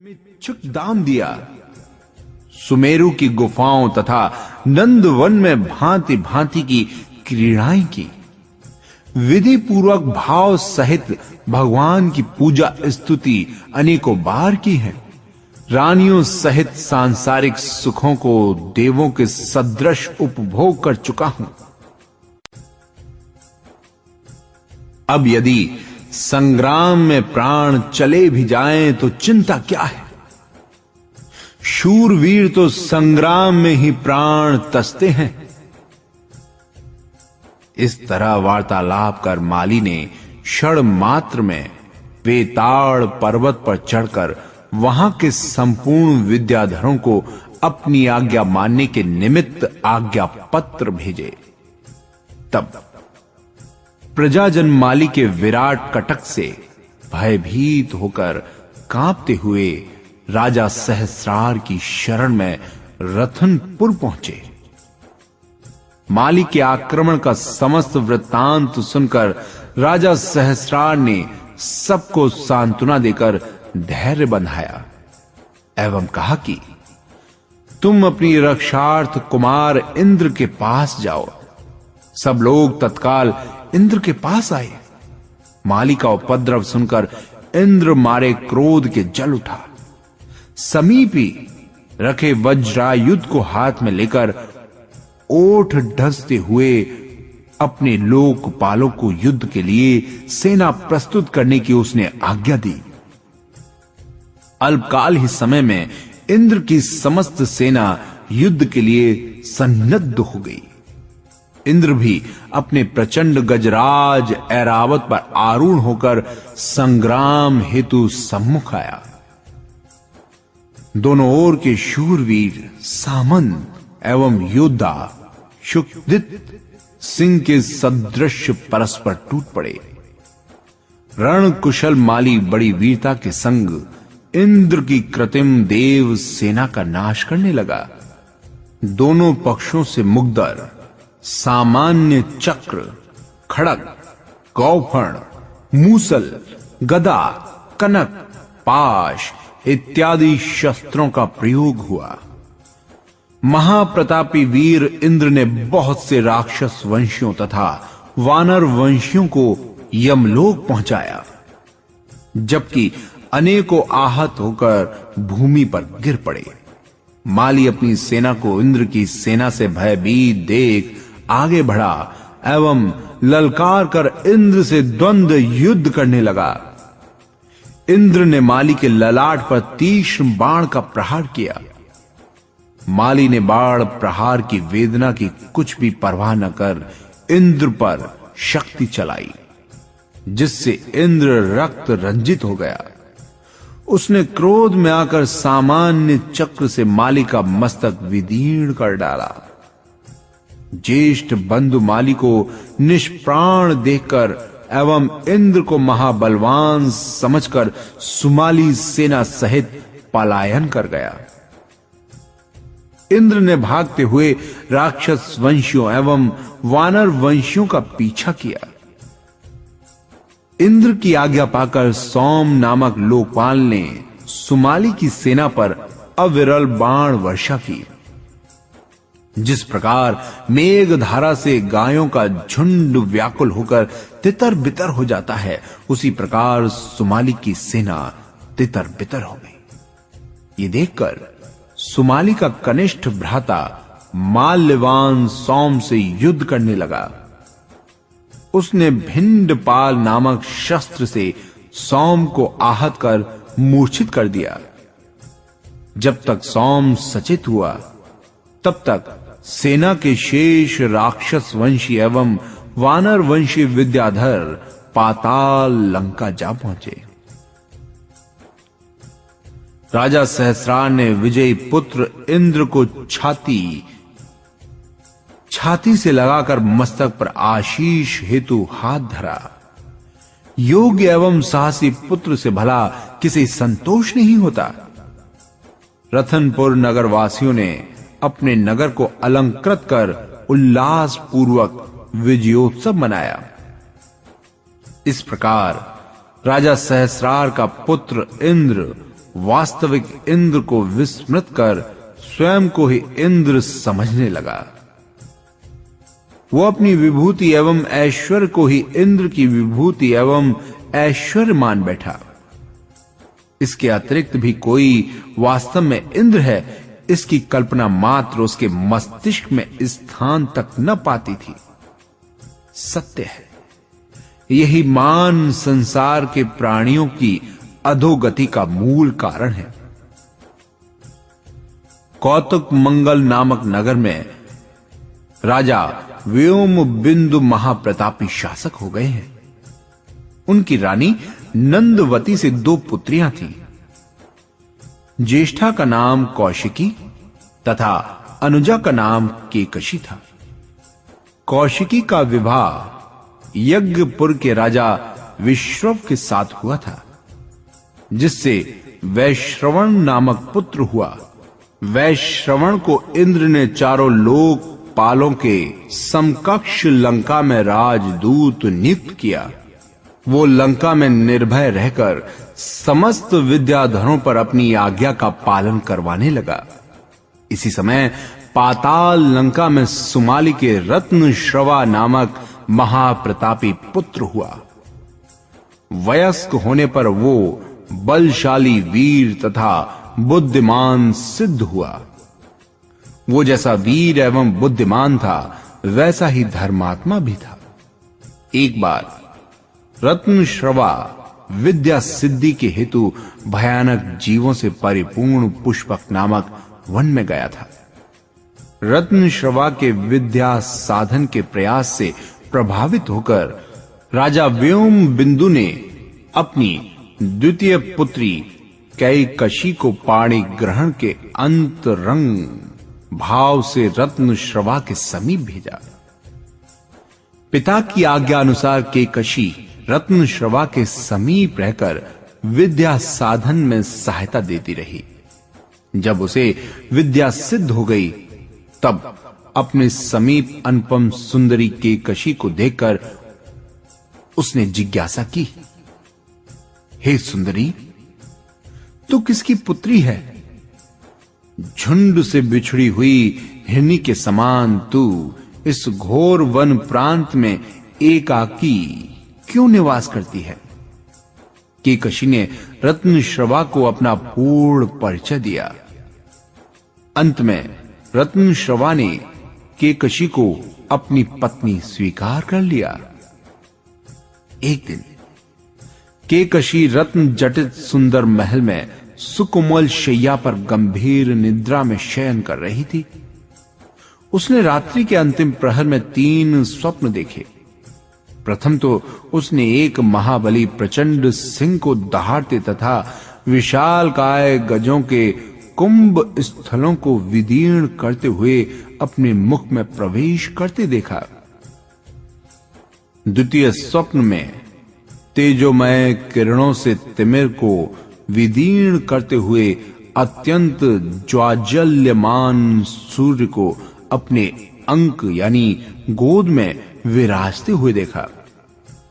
में इच्छुक दान दिया। सुमेरु की गुफाओं तथा नंदवन में भांति भांति की क्रीड़ाएं की। विधि पूर्वक भाव सहित भगवान की पूजा स्तुति अनेकों बार की है। रानियों सहित सांसारिक सुखों को देवों के सदृश उपभोग कर चुका हूं। अब यदि संग्राम में प्राण चले भी जाएं तो चिंता क्या है। शूरवीर तो संग्राम में ही प्राण तसते हैं। इस तरह वार्तालाप कर माली ने क्षण मात्र में वेताड़ पर्वत पर चढ़कर वहां के संपूर्ण विद्याधरों को अपनी आज्ञा मानने के निमित्त आज्ञा पत्र भेजे। तब प्रजाजन माली के विराट कटक से भयभीत होकर कांपते हुए राजा सहस्रार की शरण में रतनपुर पहुंचे। माली के आक्रमण का समस्त वृत्तांत सुनकर राजा सहस्रार ने सबको सांत्वना देकर धैर्य बंधाया एवं कहा कि तुम अपनी रक्षार्थ कुमार इंद्र के पास जाओ। सब लोग तत्काल इंद्र के पास आए। माली का उपद्रव सुनकर इंद्र मारे क्रोध के जल उठा। समीपी रखे वज्रायुध को हाथ में लेकर ओठ ढसते हुए अपने लोकपालों को युद्ध के लिए सेना प्रस्तुत करने की उसने आज्ञा दी। अल्पकाल ही समय में इंद्र की समस्त सेना युद्ध के लिए सन्नद्ध हो गई। इंद्र भी अपने प्रचंड गजराज ऐरावत पर आरूढ़ होकर संग्राम हेतु सम्मुख आया। दोनों ओर के शूरवीर सामंत एवं योद्धा शुकदित सिंह के सदृश परस्पर टूट पड़े। रण कुशल माली बड़ी वीरता के संग इंद्र की कृत्रिम देव सेना का नाश करने लगा। दोनों पक्षों से मुग्दर सामान्य चक्र, खड़ग, गौफण, मूसल, गदा, कनक, पाश इत्यादि शस्त्रों का प्रयोग हुआ। महाप्रतापी वीर इंद्र ने बहुत से राक्षस वंशियों तथा वानर वंशियों को यमलोक पहुंचाया, जबकि अनेकों आहत होकर भूमि पर गिर पड़े। माली अपनी सेना को इंद्र की सेना से भयभीत देख आगे बढ़ा एवं ललकार कर इंद्र से द्वंद्व युद्ध करने लगा। इंद्र ने माली के ललाट पर तीक्ष्ण बाण का प्रहार किया। माली ने बाण प्रहार की वेदना की कुछ भी परवाह न कर इंद्र पर शक्ति चलाई, जिससे इंद्र रक्त रंजित हो गया। उसने क्रोध में आकर सामान्य चक्र से माली का मस्तक विदीर्ण कर डाला। ज्येष्ठ बंधु माली को निष्प्राण देखकर एवं इंद्र को महाबलवान समझकर सुमाली सेना सहित पलायन कर गया। इंद्र ने भागते हुए राक्षस वंशियों एवं वानर वंशियों का पीछा किया। इंद्र की आज्ञा पाकर सोम नामक लोकपाल ने सुमाली की सेना पर अविरल बाण वर्षा की। जिस प्रकार मेघ धारा से गायों का झुंड व्याकुल होकर तितर बितर हो जाता है, उसी प्रकार सुमाली की सेना तितर बितर हो गई। ये देखकर सुमाली का कनिष्ठ भ्राता माल्यवान सोम से युद्ध करने लगा। उसने भिंडपाल नामक शस्त्र से सोम को आहत कर मूर्छित कर दिया। जब तक सोम सचेत हुआ, तब तक सेना के शेष राक्षस वंशी एवं वानर वंशी विद्याधर पाताल लंका जा पहुंचे। राजा सहस्रार ने विजयी पुत्र इंद्र को छाती से लगाकर मस्तक पर आशीष हेतु हाथ धरा। योग्य एवं साहसी पुत्र से भला किसी संतोष नहीं होता। रतनपुर नगर वासियों ने अपने नगर को अलंकृत कर उल्लास पूर्वक विजयोत्सव मनाया। इस प्रकार राजा सहस्रार का पुत्र इंद्र वास्तविक इंद्र को विस्मृत कर स्वयं को ही इंद्र समझने लगा। वो अपनी विभूति एवं ऐश्वर्य को ही इंद्र की विभूति एवं ऐश्वर्य मान बैठा। इसके अतिरिक्त भी कोई वास्तव में इंद्र है, इसकी कल्पना मात्र उसके मस्तिष्क में स्थान तक न पाती थी। सत्य है, यही मान संसार के प्राणियों की अधोगति का मूल कारण है। कौतुक मंगल नामक नगर में राजा व्योम बिंदु महाप्रतापी शासक हो गए हैं। उनकी रानी नंदवती से 2 पुत्रियां थीं। ज्येष्ठा का नाम कौशिकी तथा अनुजा का नाम केकशी था। कौशिकी का विवाह यज्ञपुर के राजा विश्रव के साथ हुआ था, जिससे वैश्रवण नामक पुत्र हुआ। वैश्रवण को इंद्र ने चारों लोकपालों के समकक्ष लंका में राजदूत नियुक्त किया। वो लंका में निर्भय रहकर समस्त विद्याधरों पर अपनी आज्ञा का पालन करवाने लगा। इसी समय पाताल लंका में सुमाली के रत्नश्रवा नामक महाप्रतापी पुत्र हुआ। वयस्क होने पर वो बलशाली वीर तथा बुद्धिमान सिद्ध हुआ। वो जैसा वीर एवं बुद्धिमान था, वैसा ही धर्मात्मा भी था। एक बार रत्नश्रवा विद्या सिद्धि के हेतु भयानक जीवों से परिपूर्ण पुष्पक नामक वन में गया था। रत्नश्रवा के विद्या साधन के प्रयास से प्रभावित होकर राजा व्योम बिंदु ने अपनी द्वितीय पुत्री कैकशी को पाणी ग्रहण के अंतरंग भाव से रत्नश्रवा के समीप भेजा। पिता की आज्ञा अनुसार केकशी रत्नश्रवा के समीप रहकर विद्या साधन में सहायता देती रही। जब उसे विद्या सिद्ध हो गई, तब अपने समीप अनुपम सुंदरी केकशी को देखकर उसने जिज्ञासा की, हे सुंदरी, तू किसकी पुत्री है? झुंड से बिछड़ी हुई हिरनी के समान तू इस घोर वन प्रांत में एकाकी क्यों निवास करती है? केकशी ने रत्नश्रवा को अपना पूर्ण परिचय दिया। अंत में रत्नश्रवा ने केकशी को अपनी पत्नी स्वीकार कर लिया। एक दिन केकशी रत्न जटित सुंदर महल में सुकोमल शैया पर गंभीर निद्रा में शयन कर रही थी। उसने रात्रि के अंतिम प्रहर में 3 स्वप्न देखे। प्रथम तो उसने एक महाबली प्रचंड सिंह को दहाड़ते तथा विशालकाय गजों के कुंभ स्थलों को विदीर्ण करते हुए अपने मुख में प्रवेश करते देखा। द्वितीय स्वप्न में तेजोमय किरणों से तिमिर को विदीर्ण करते हुए अत्यंत ज्वाजल्यमान सूर्य को अपने अंक यानी गोद में विराजते हुए देखा।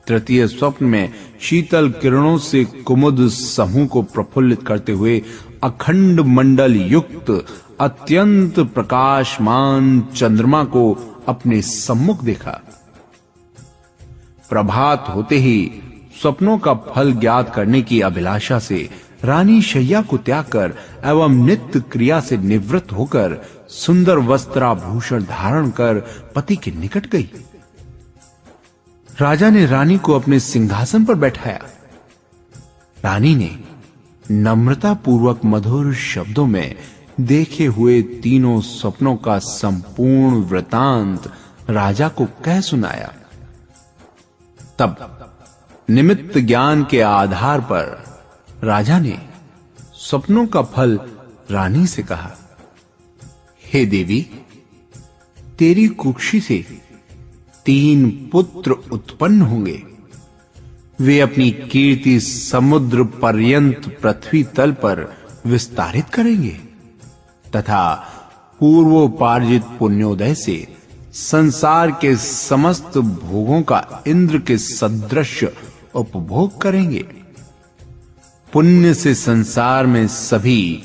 तृतीय स्वप्न में शीतल किरणों से कुमुद समूह को प्रफुल्लित करते हुए अखंड मंडल युक्त अत्यंत प्रकाशमान चंद्रमा को अपने सम्मुख देखा। प्रभात होते ही स्वप्नों का फल ज्ञात करने की अभिलाषा से रानी शैया को त्याग कर एवं नित्य क्रिया से निवृत्त होकर सुंदर वस्त्राभूषण धारण कर पति के निकट गई। राजा ने रानी को अपने सिंहासन पर बैठाया। रानी ने नम्रता पूर्वक मधुर शब्दों में देखे हुए तीनों स्वप्नों का संपूर्ण वृतांत राजा को कह सुनाया। तब निमित्त ज्ञान के आधार पर राजा ने स्वप्नों का फल रानी से कहा, हे देवी, तेरी कुक्षी से 3 पुत्र उत्पन्न होंगे। वे अपनी कीर्ति समुद्र पर्यंत पृथ्वी तल पर विस्तारित करेंगे तथा पूर्वोपार्जित पुण्योदय से संसार के समस्त भोगों का इंद्र के सदृश उपभोग करेंगे। पुण्य से संसार में सभी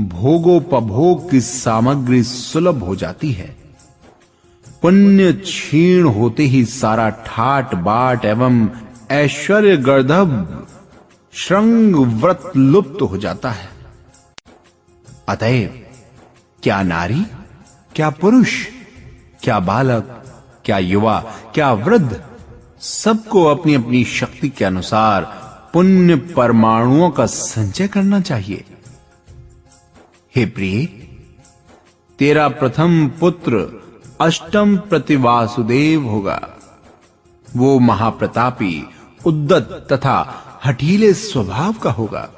भोगोपभोग की सामग्री सुलभ हो जाती है। पुण्य क्षीण होते ही सारा ठाट बाट एवं ऐश्वर्य गर्दभ श्रृंग व्रत लुप्त हो जाता है। अतएव क्या नारी, क्या पुरुष, क्या बालक, क्या युवा, क्या वृद्ध, सबको अपनी अपनी शक्ति के अनुसार पुण्य परमाणुओं का संचय करना चाहिए। हे प्रिय, तेरा प्रथम पुत्र अष्टम प्रतिवासुदेव होगा। वो महाप्रतापी, उद्दत तथा हठीले स्वभाव का होगा।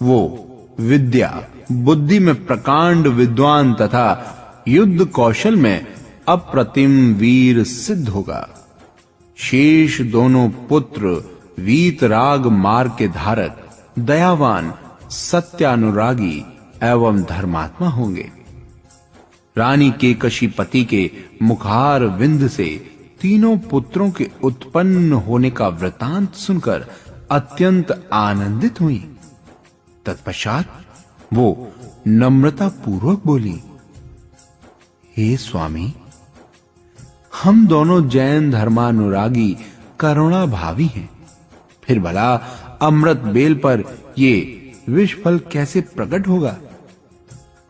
वो विद्या बुद्धि में प्रकांड विद्वान तथा युद्ध कौशल में अप्रतिम वीर सिद्ध होगा। शेष दोनों पुत्र वीतराग मार्ग के धारक, दयावान, सत्यानुरागी एवं धर्मात्मा होंगे। रानी केकशी पति के मुखार विंद से तीनों पुत्रों के उत्पन्न होने का वृतांत सुनकर अत्यंत आनंदित हुई। तत्पश्चात वो नम्रता पूर्वक बोली, हे स्वामी, हम दोनों जैन धर्मानुरागी करुणा भावी हैं। फिर भला अमृत बेल पर ये विष फल कैसे प्रकट होगा?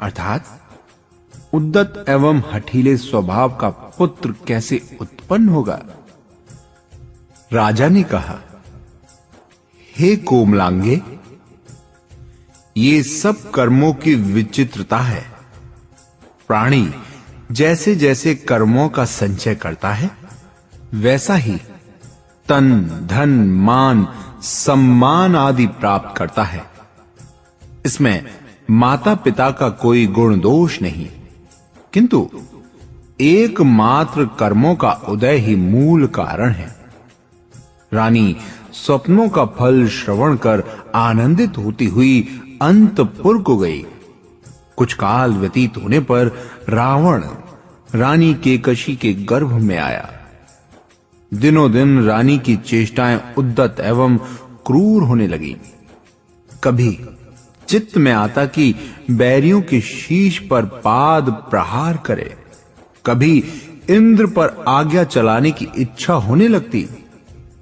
अर्थात उद्दत एवं हठीले स्वभाव का पुत्र कैसे उत्पन्न होगा? राजा ने कहा, हे कोमलांगे, ये सब कर्मों की विचित्रता है। प्राणी जैसे जैसे कर्मों का संचय करता है, वैसा ही तन, धन, मान, सम्मान आदि प्राप्त करता है। इसमें माता पिता का कोई गुण दोष नहीं, किंतु एकमात्र कर्मों का उदय ही मूल कारण है। रानी स्वप्नों का फल श्रवण कर आनंदित होती हुई अंतपुर को गई। कुछ काल व्यतीत होने पर रावण रानी केकशी के गर्भ में आया। दिनों दिन रानी की चेष्टाएं उद्दत एवं क्रूर होने लगी। कभी चित्त में आता कि बैरियों के शीश पर पाद प्रहार करे, कभी इंद्र पर आज्ञा चलाने की इच्छा होने लगती,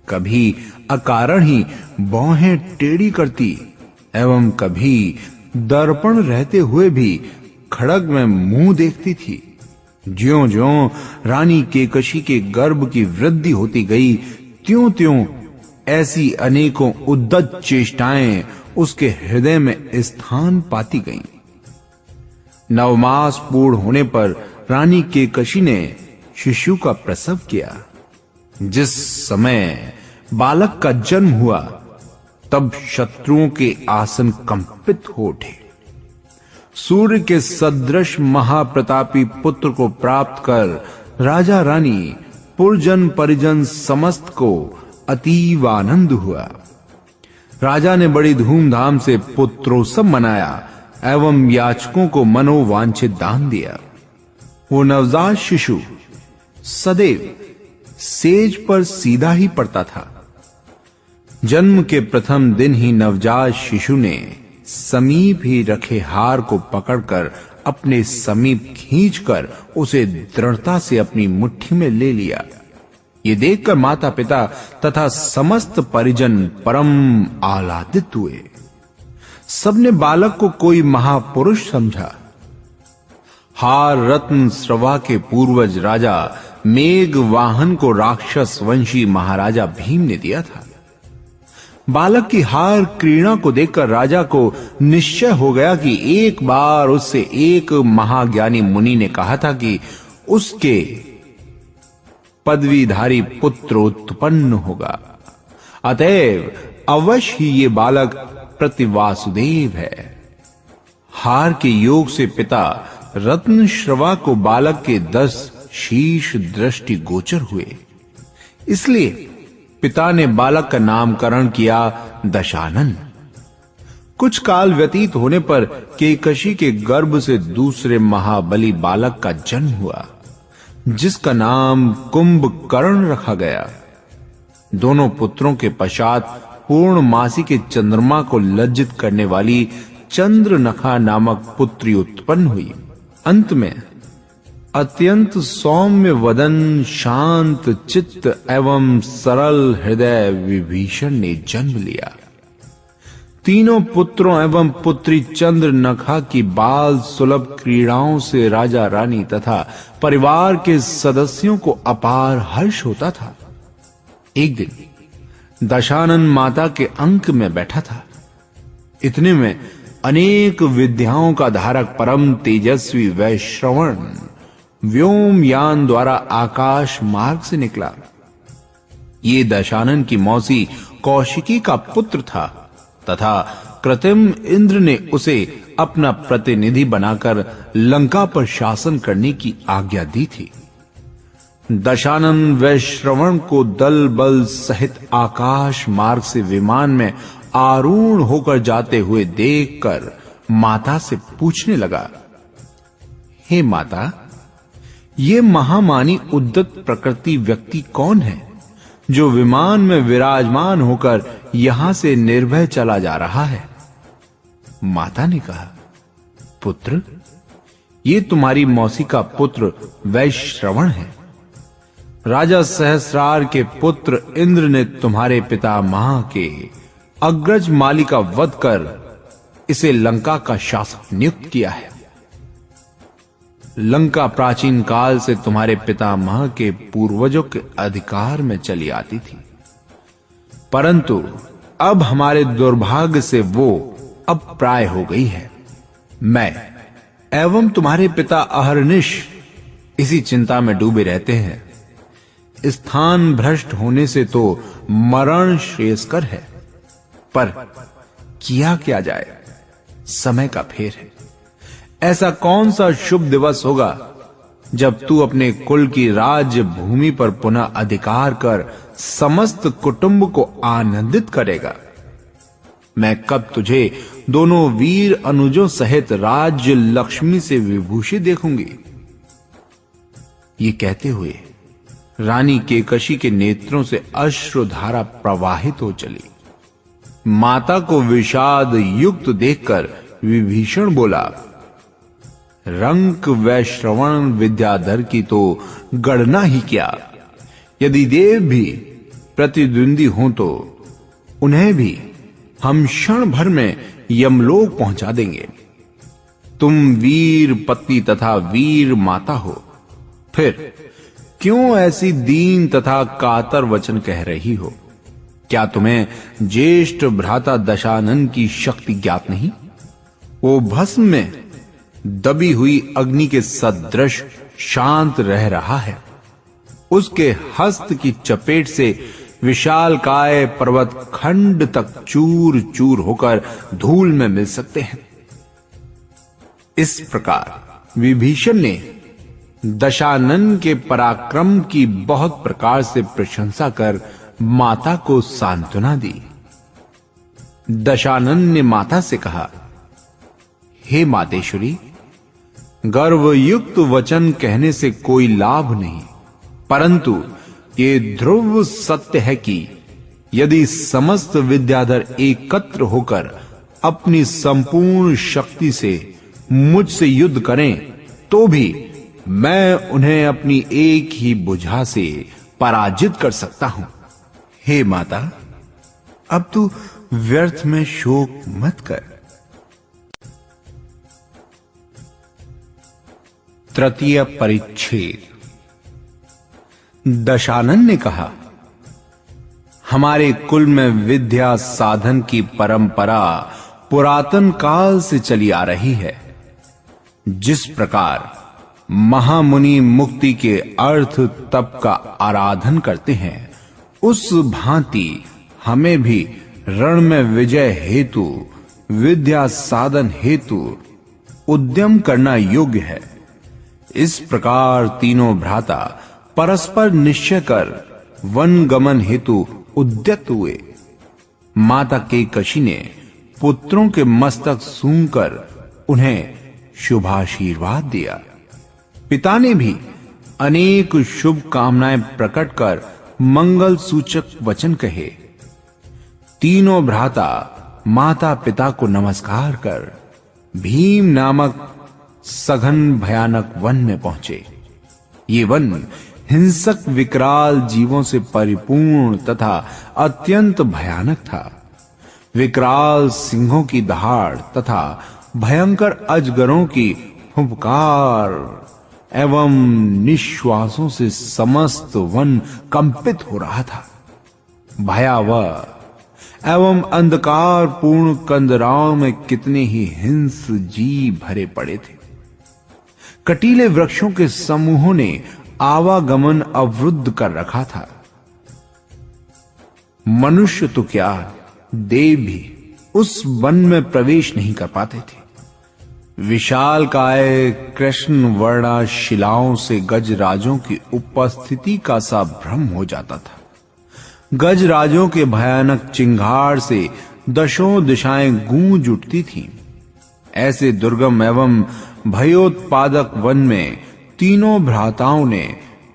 कभी अकारण ही भौहें टेढ़ी करती एवं कभी दर्पण रहते हुए भी खड़ग में मुंह देखती थी। ज्यों-ज्यों रानी केकशी के गर्भ की वृद्धि होती गई, त्यों-त्यों ऐसी अनेकों उद्दत चेष्टाएं उसके हृदय में स्थान पाती गईं। 9 मास पूर्ण होने पर रानी केकशी ने शिशु का प्रसव किया। जिस समय बालक का जन्म हुआ, तब शत्रुओं के आसन कंपित हो उठे। सूर्य के सदृश महाप्रतापी पुत्र को प्राप्त कर राजा रानी, पुरजन परिजन समस्त को अतीव आनंद हुआ। राजा ने बड़ी धूमधाम से पुत्रोत्सव मनाया एवं याचकों को मनोवांछित दान दिया। वो नवजात शिशु सदैव सेज पर सीधा ही पड़ता था। जन्म के प्रथम दिन ही नवजात शिशु ने समीप ही रखे हार को पकड़कर अपने समीप खींचकर उसे दृढ़ता से अपनी मुट्ठी में ले लिया। ये देखकर माता पिता तथा समस्त परिजन परम आह्लादित हुए। सबने बालक को कोई महापुरुष समझा। हार रत्न स्रवा के पूर्वज राजा मेघवाहन को राक्षस वंशी महाराजा भीम ने दिया था। बालक की हार क्रीड़ा को देखकर राजा को निश्चय हो गया कि एक बार उससे एक महाज्ञानी मुनि ने कहा था कि उसके पदवीधारी पुत्र उत्पन्न होगा। अतएव अवश्य ही ये बालक प्रतिवासुदेव है। हार के योग से पिता रत्न श्रवा को बालक के 10 शीश दृष्टि गोचर हुए। इसलिए पिता ने बालक का नामकरण किया दशानन। कुछ काल व्यतीत होने पर केकशी के गर्भ से दूसरे महाबली बालक का जन्म हुआ, जिसका नाम कुंभकर्ण रखा गया। दोनों पुत्रों के पश्चात पूर्णमासी के चंद्रमा को लज्जित करने वाली चंद्रनखा नामक पुत्री उत्पन्न हुई। अंत में अत्यंत सौम्य वदन, शांत चित्त एवं सरल हृदय विभीषण ने जन्म लिया। तीनों पुत्रों एवं पुत्री चंद्रनखा की बाल सुलभ क्रीड़ाओं से राजा रानी तथा परिवार के सदस्यों को अपार हर्ष होता था। एक दिन दशानन माता के अंक में बैठा था। इतने में अनेक विद्याओं का धारक परम तेजस्वी वैश्रवण व्योमयान द्वारा आकाश मार्ग से निकला। ये दशानन की मौसी कौशिकी का पुत्र था तथा कृत्रिम इंद्र ने उसे अपना प्रतिनिधि बनाकर लंका पर शासन करने की आज्ञा दी थी। दशानन वैश्रवण को दल बल सहित आकाश मार्ग से विमान में आरूढ़ होकर जाते हुए देखकर माता से पूछने लगा, हे माता, ये महामानी उद्दत प्रकृति व्यक्ति कौन है जो विमान में विराजमान होकर यहां से निर्भय चला जा रहा है? माता ने कहा, पुत्र, ये तुम्हारी मौसी का पुत्र वैश्रवण है। राजा सहस्रार के पुत्र इंद्र ने तुम्हारे पितामह के अग्रज माली का वध कर इसे लंका का शासक नियुक्त किया है। लंका प्राचीन काल से तुम्हारे पितामह के पूर्वजों के अधिकार में चली आती थी, परंतु अब हमारे दुर्भाग्य से वो अप्राय हो गई है। मैं एवं तुम्हारे पिता अहरनिश इसी चिंता में डूबे रहते हैं। स्थान भ्रष्ट होने से तो मरण श्रेयस्कर है, पर किया क्या जाए, समय का फेर है। ऐसा कौन सा शुभ दिवस होगा जब तू अपने कुल की राज्य भूमि पर पुनः अधिकार कर समस्त कुटुंब को आनंदित करेगा? मैं कब तुझे दोनों वीर अनुजों सहित राज्य लक्ष्मी से विभूषित देखूंगी? ये कहते हुए रानी केकशी के नेत्रों से अश्रुधारा प्रवाहित हो चली। माता को विषाद युक्त देखकर विभीषण बोला, रंक वैश्रवण विद्याधर की तो गणना ही क्या। यदि देव भी प्रतिद्वंदी हों तो उन्हें भी हम क्षण भर में यमलोक पहुंचा देंगे। तुम वीर पत्नी तथा वीर माता हो, फिर क्यों ऐसी दीन तथा कातर वचन कह रही हो? क्या तुम्हें ज्येष्ठ भ्राता दशानन की शक्ति ज्ञात नहीं? वो भस्म में दबी हुई अग्नि के सदृश शांत रह रहा है। उसके हस्त की चपेट से विशालकाय पर्वत खंड तक चूर चूर होकर धूल में मिल सकते हैं। इस प्रकार विभीषण ने दशानन के पराक्रम की बहुत प्रकार से प्रशंसा कर माता को सांत्वना दी। दशानन ने माता से कहा, हे मातेश्वरी, गर्वयुक्त वचन कहने से कोई लाभ नहीं, परंतु ये ध्रुव सत्य है कि यदि समस्त विद्याधर एकत्र होकर अपनी संपूर्ण शक्ति से मुझसे युद्ध करें तो भी मैं उन्हें अपनी एक ही भुजा से पराजित कर सकता हूं। हे माता, अब तू व्यर्थ में शोक मत कर। तृतीय परिच्छेद। दशानन ने कहा, हमारे कुल में विद्या साधन की परंपरा पुरातन काल से चली आ रही है। जिस प्रकार महामुनि मुक्ति के अर्थ तप का आराधन करते हैं, उस भांति हमें भी रण में विजय हेतु विद्या साधन हेतु उद्यम करना योग्य है। इस प्रकार तीनों भ्राता परस्पर निश्चय कर वन गमन हेतु उद्यत हुए। माता केकशी ने पुत्रों के मस्तक सूंघकर उन्हें शुभाशीर्वाद दिया। पिता ने भी अनेक शुभ कामनाएं प्रकट कर मंगल सूचक वचन कहे। तीनों भ्राता माता पिता को नमस्कार कर भीम नामक सघन भयानक वन में पहुंचे। ये वन हिंसक विकराल जीवों से परिपूर्ण तथा अत्यंत भयानक था। विकराल सिंहों की दहाड़ तथा भयंकर अजगरों की फुफकार एवं निश्वासों से समस्त वन कंपित हो रहा था। भयावह एवं अंधकार पूर्ण कंदराओं में कितने ही हिंस जीव भरे पड़े थे। कटीले वृक्षों के समूहों ने आवागमन अवरुद्ध कर रखा था। मनुष्य तो क्या, देव भी उस वन में प्रवेश नहीं कर पाते थे। विशालकाय कृष्ण वर्णा शिलाओं से गजराजों की उपस्थिति का सा भ्रम हो जाता था। गजराजों के भयानक चिंगार से दशों दिशाएं गूंज उठती थीं। ऐसे दुर्गम एवं भयोत्पादक वन में तीनों भ्राताओं ने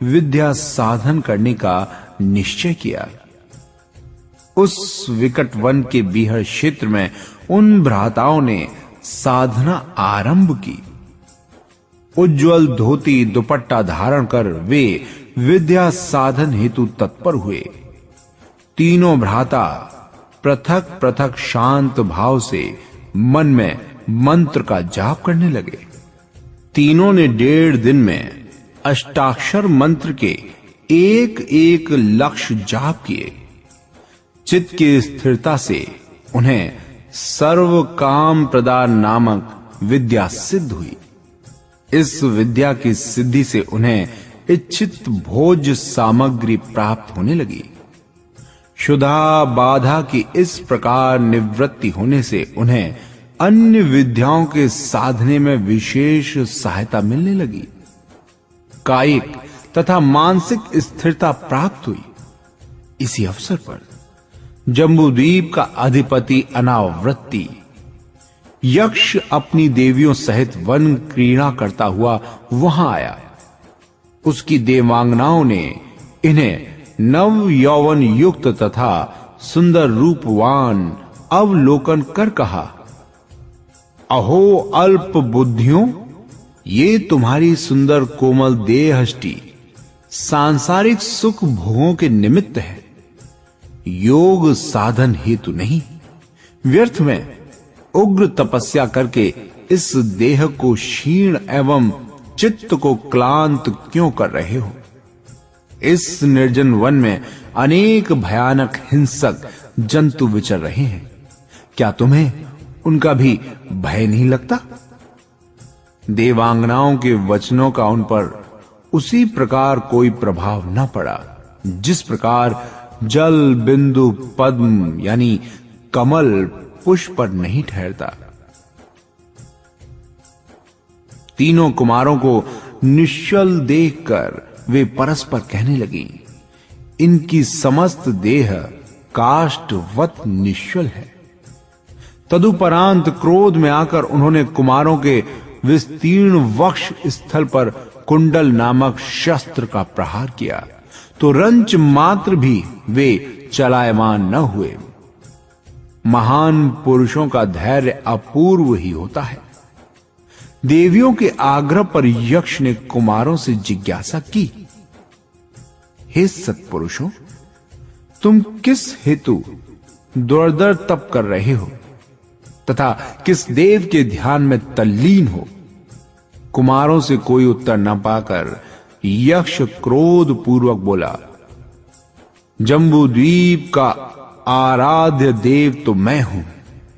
विद्या साधन करने का निश्चय किया। उस विकट वन के बीहड़ क्षेत्र में उन भ्राताओं ने साधना आरंभ की। उज्जवल धोती दुपट्टा धारण कर वे विद्या साधन हेतु तत्पर हुए। तीनों भ्राता पृथक पृथक शांत भाव से मन में मंत्र का जाप करने लगे। तीनों ने 1.5 दिन में अष्टाक्षर मंत्र के एक एक लक्ष्य जाप किए। चित्त की स्थिरता से उन्हें सर्व काम प्रदान नामक विद्या सिद्ध हुई। इस विद्या की सिद्धि से उन्हें इच्छित भोज्य सामग्री प्राप्त होने लगी। क्षुधा बाधा की इस प्रकार निवृत्ति होने से उन्हें अन्य विद्याओं के साधने में विशेष सहायता मिलने लगी। कायिक तथा मानसिक स्थिरता प्राप्त हुई। इसी अवसर पर जम्बूद्वीप का अधिपति अनावृत्ति यक्ष अपनी देवियों सहित वन क्रीड़ा करता हुआ वहां आया। उसकी देवांगनाओं ने इन्हें नव यौवन युक्त तथा सुंदर रूपवान अवलोकन कर कहा, अहो अल्प बुद्धियों, ये तुम्हारी सुंदर कोमल देहष्टि सांसारिक सुख भोगों के निमित्त है, योग साधन हेतु नहीं। व्यर्थ में उग्र तपस्या करके इस देह को क्षीण एवं चित्त को क्लांत क्यों कर रहे हो? इस निर्जन वन में अनेक भयानक हिंसक जंतु विचर रहे हैं। क्या तुम्हें उनका भी भय नहीं लगता? देवांगनाओं के वचनों का उन पर उसी प्रकार कोई प्रभाव न पड़ा जिस प्रकार जल बिंदु पद्म यानी कमल पुष्प पर नहीं ठहरता। तीनों कुमारों को निश्चल देखकर वे परस्पर कहने लगी, इनकी समस्त देह काष्ठवत निश्चल है। तदुपरांत क्रोध में आकर उन्होंने कुमारों के विस्तीर्ण वक्ष स्थल पर कुंडल नामक शस्त्र का प्रहार किया, तो रंच मात्र भी वे चलायमान न हुए। महान पुरुषों का धैर्य अपूर्व ही होता है। देवियों के आग्रह पर यक्ष ने कुमारों से जिज्ञासा की, हे सत्पुरुषों, तुम किस हेतु दुर्धर तप कर रहे हो तथा किस देव के ध्यान में तल्लीन हो? कुमारों से कोई उत्तर न पाकर यक्ष क्रोध पूर्वक बोला, जम्बूद्वीप का आराध्य देव तो मैं हूं।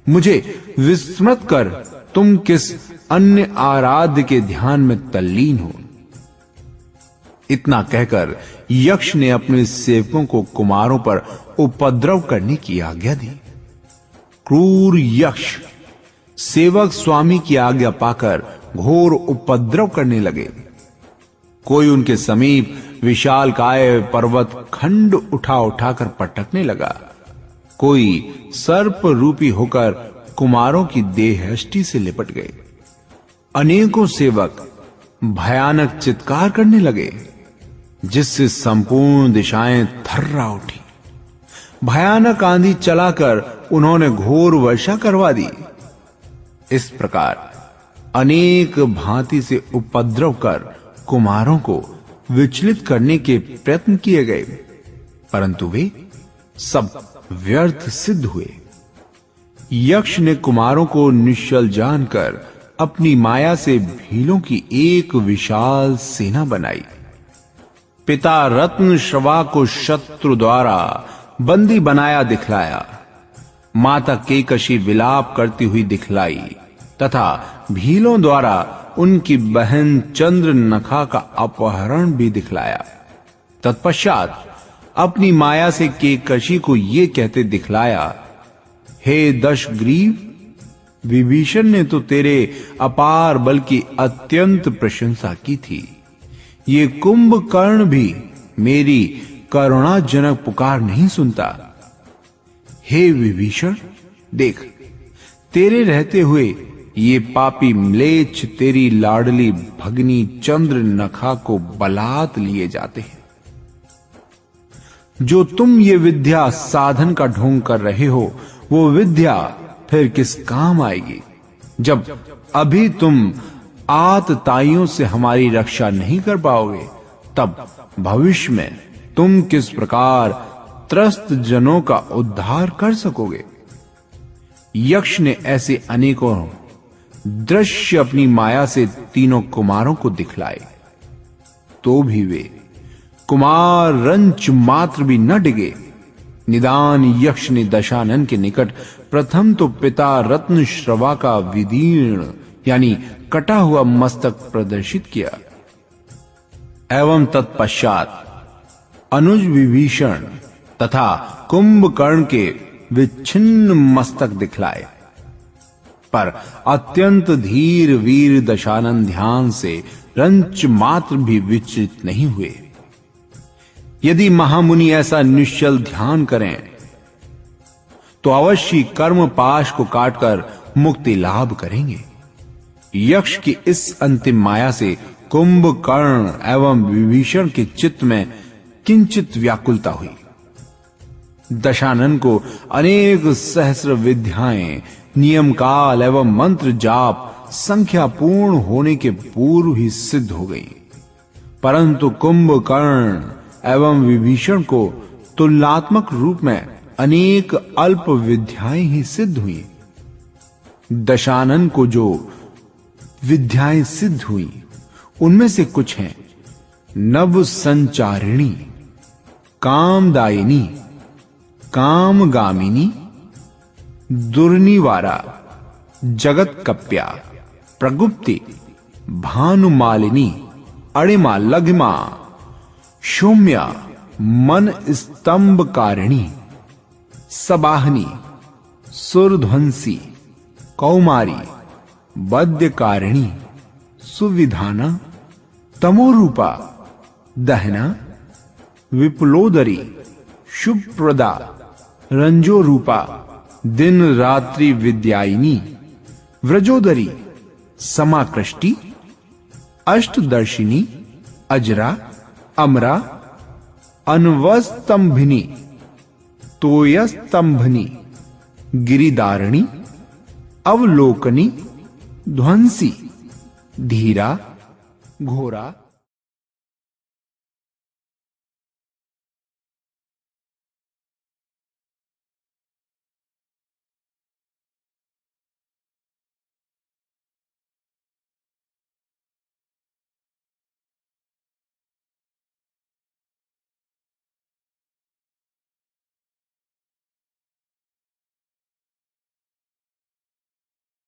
मुझे विस्मृत कर तुम किस अन्य आराध्य के ध्यान में तल्लीन हो? इतना कहकर यक्ष ने अपने सेवकों को कुमारों पर उपद्रव करने की आज्ञा दी। क्रूर यक्ष सेवक स्वामी की आज्ञा पाकर घोर उपद्रव करने लगे। कोई उनके समीप विशालकाय पर्वत खंड उठा उठाकर पटकने लगा। कोई सर्प रूपी होकर कुमारों की देहष्टि से लिपट गए। अनेकों सेवक भयानक चित्कार करने लगे, जिससे संपूर्ण दिशाएं थर्रा उठी। भयानक आंधी चलाकर उन्होंने घोर वर्षा करवा दी। इस प्रकार अनेक भांति से उपद्रव कर कुमारों को विचलित करने के प्रयत्न किए गए, परंतु वे सब व्यर्थ सिद्ध हुए। यक्ष ने कुमारों को निश्चल जानकर अपनी माया से भीलों की एक विशाल सेना बनाई। पिता रत्न श्रवा को शत्रु द्वारा बंदी बनाया दिखलाया, माता केकशी विलाप करती हुई दिखलाई तथा भीलों द्वारा उनकी बहन चंद्रनखा का अपहरण भी दिखलाया। तत्पश्चात अपनी माया से केकशी को ये कहते दिखलाया, हे दशग्रीव, विभीषण ने तो तेरे अपार बल की अत्यंत प्रशंसा की थी। ये कुंभकर्ण भी मेरी करुणाजनक पुकार नहीं सुनता। हे विभीषण, देख, तेरे रहते हुए ये पापी म्लेच्छ तेरी लाडली भगनी चंद्रनखा को बलात् लिए जाते हैं। जो तुम ये विद्या साधन का ढोंग कर रहे हो, वो विद्या फिर किस काम आएगी, जब अभी तुम आतताइयों से हमारी रक्षा नहीं कर पाओगे। तब भविष्य में तुम किस प्रकार त्रस्त जनों का उद्धार कर सकोगे। यक्ष ने ऐसे अनेकों दृश्य अपनी माया से तीनों कुमारों को दिखलाए, तो भी वे कुमार रंच मात्र भी न डिगे। निदान यक्ष ने दशानन के निकट प्रथम तो पिता रत्न श्रवा का विदीर्ण यानी कटा हुआ मस्तक प्रदर्शित किया एवं तत्पश्चात अनुज विभीषण तथा कुंभकर्ण के विच्छिन्न मस्तक दिखलाए। पर अत्यंत धीर वीर दशानन ध्यान से रंच मात्र भी विचलित नहीं हुए। यदि महामुनि ऐसा निश्चल ध्यान करें तो अवश्य कर्म पाश को काटकर मुक्ति लाभ करेंगे। यक्ष की इस अंतिम माया से कुंभकर्ण एवं विभीषण के चित्त में किंचित व्याकुलता हुई। दशानन को अनेक सहस्र विद्याएं, नियम काल एवं मंत्र जाप संख्या पूर्ण होने के पूर्व ही सिद्ध हो गई, परंतु कुंभकर्ण एवं विभीषण को तुलनात्मक रूप में अनेक अल्प विद्याएं ही सिद्ध हुई। दशानन को जो विद्याएं सिद्ध हुई उनमें से कुछ हैं नव संचारिणी, कामदायिनी, कामगामिनी, दुर्निवारा, जगत कप्या, प्रगुप्ति, भानुमालिनी, अणिमा, लघिमा, शौम्या, मन स्तंभकारिणी, सबाहनी, सुरध्वंसी, कौमारी, बद्यकारिणी, सुविधाना, तमोरूपा, दहना, विपुलोदरी, शुभप्रदा, रंजोरूपा, दिन रात्रि विद्यायिनी, व्रजोदरी, समाकृष्टि, अष्टदर्शिनी, अजरा, अमरा, अनवस्तंभिनी, तोयस्तंभनी, गिरिदारिणी, अवलोकनी, ध्वंसी, धीरा, घोरा,